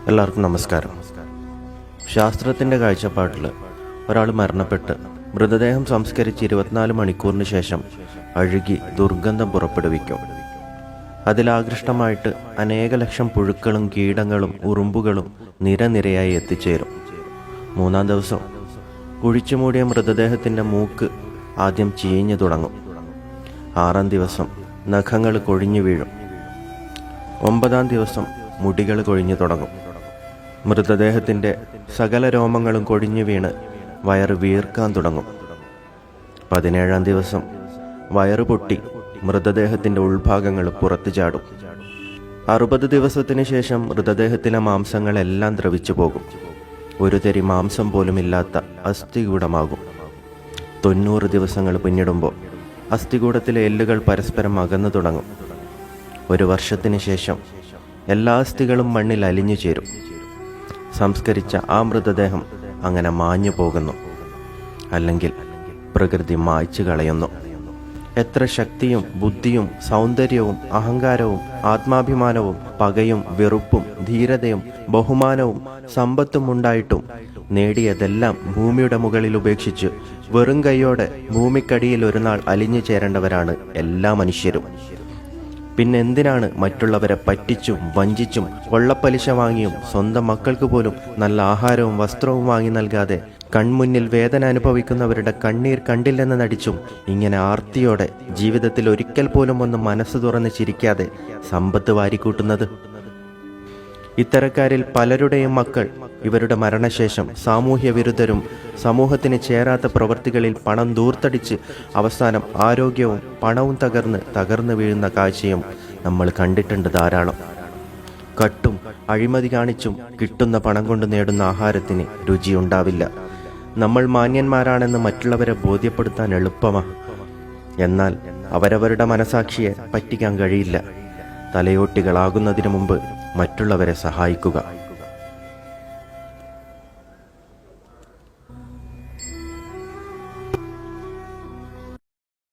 എല്ലാവർക്കും നമസ്കാരം. ശാസ്ത്രത്തിൻ്റെ കാഴ്ചപ്പാട്ടിൽ ഒരാൾ മരണപ്പെട്ട് മൃതദേഹം സംസ്കരിച്ച് 24 മണിക്കൂറിന് ശേഷം അഴുകി ദുർഗന്ധം പുറപ്പെടുവിക്കും. അതിലാകൃഷ്ടമായിട്ട് അനേക ലക്ഷം പുഴുക്കളും കീടങ്ങളും ഉറുമ്പുകളും നിരനിരയായി എത്തിച്ചേരും. 3-ാം ദിവസം കുഴിച്ചുമൂടിയ മൃതദേഹത്തിൻ്റെ മൂക്ക് ആദ്യം ചീഞ്ഞു തുടങ്ങും. 6-ാം ദിവസം നഖങ്ങൾ കൊഴിഞ്ഞു വീഴും. 9-ാം ദിവസം മുടികൾ കൊഴിഞ്ഞു തുടങ്ങും. മൃതദേഹത്തിൻ്റെ സകല രോമങ്ങളും കൊഴിഞ്ഞു വീണ് വയറ് വീർക്കാൻ തുടങ്ങും. 17-ാം ദിവസം വയറ് പൊട്ടി മൃതദേഹത്തിൻ്റെ ഉൾഭാഗങ്ങൾ പുറത്തു ചാടും. 60 ദിവസത്തിന് ശേഷം മൃതദേഹത്തിലെ മാംസങ്ങളെല്ലാം ദ്രവിച്ചു പോകും. ഒരു തരി മാംസം പോലും ഇല്ലാത്ത അസ്ഥികൂടമാകും. 90 ദിവസങ്ങൾ പിന്നിടുമ്പോൾ അസ്ഥികൂടത്തിലെ എല്ലുകൾ പരസ്പരം അകന്നു തുടങ്ങും. 1 വർഷത്തിന് ശേഷം എല്ലാ അസ്ഥികളും മണ്ണിൽ അലിഞ്ഞു ചേരും. സംസ്കരിച്ച ആ മൃതദേഹം അങ്ങനെ മാഞ്ഞു പോകുന്നു, അല്ലെങ്കിൽ പ്രകൃതി മായ്ച്ചു കളയുന്നു. എത്ര ശക്തിയും ബുദ്ധിയും സൗന്ദര്യവും അഹങ്കാരവും ആത്മാഭിമാനവും പകയും വെറുപ്പും ധീരതയും ബഹുമാനവും സമ്പത്തും ഉണ്ടായിട്ടും നേടിയതെല്ലാം ഭൂമിയുടെ മുകളിൽ ഉപേക്ഷിച്ച് വെറും കൈയോടെ ഭൂമിക്കടിയിൽ ഒരു നാൾ അലിഞ്ഞു ചേരേണ്ടവരാണ് എല്ലാ മനുഷ്യരും. പിന്നെന്തിനാണ് മറ്റുള്ളവരെ പറ്റിച്ചും വഞ്ചിച്ചും കൊള്ളപ്പലിശ വാങ്ങിയും സ്വന്തം മക്കൾക്ക് പോലും നല്ല ആഹാരവും വസ്ത്രവും വാങ്ങി നൽകാതെ കൺമുന്നിൽ വേദന അനുഭവിക്കുന്നവരുടെ കണ്ണീർ കണ്ടില്ലെന്ന് നടിച്ചും ഇങ്ങനെ ആർത്തിയോടെ ജീവിതത്തിൽ ഒരിക്കൽ പോലും ഒന്ന് മനസ്സ് തുറന്ന് ചിരിക്കാതെ സമ്പത്ത് വാരിക്കൂട്ടുന്നത്? ഇത്തരക്കാരിൽ പലരുടെയും മക്കൾ ഇവരുടെ മരണശേഷം സാമൂഹ്യ വിരുദ്ധരും സമൂഹത്തിന് ചേരാത്ത പ്രവൃത്തികളിൽ പണം ദൂർത്തടിച്ച് അവസാനം ആരോഗ്യവും പണവും തകർന്ന് വീഴുന്ന കാഴ്ചയും നമ്മൾ കണ്ടിട്ടുണ്ട് ധാരാളം. കട്ടും അഴിമതി കാണിച്ചും കിട്ടുന്ന പണം കൊണ്ട് നേടുന്ന ആഹാരത്തിന് രുചിയുണ്ടാവില്ല. നമ്മൾ മാന്യന്മാരാണെന്ന് മറ്റുള്ളവരെ ബോധ്യപ്പെടുത്താൻ എളുപ്പമാണ്. എന്നാൽ അവരവരുടെ മനസാക്ഷിയെ പറ്റിക്കാൻ കഴിയില്ല. തലയോട്ടികളാകുന്നതിന് മുമ്പ് മറ്റുള്ളവരെ സഹായിക്കുക.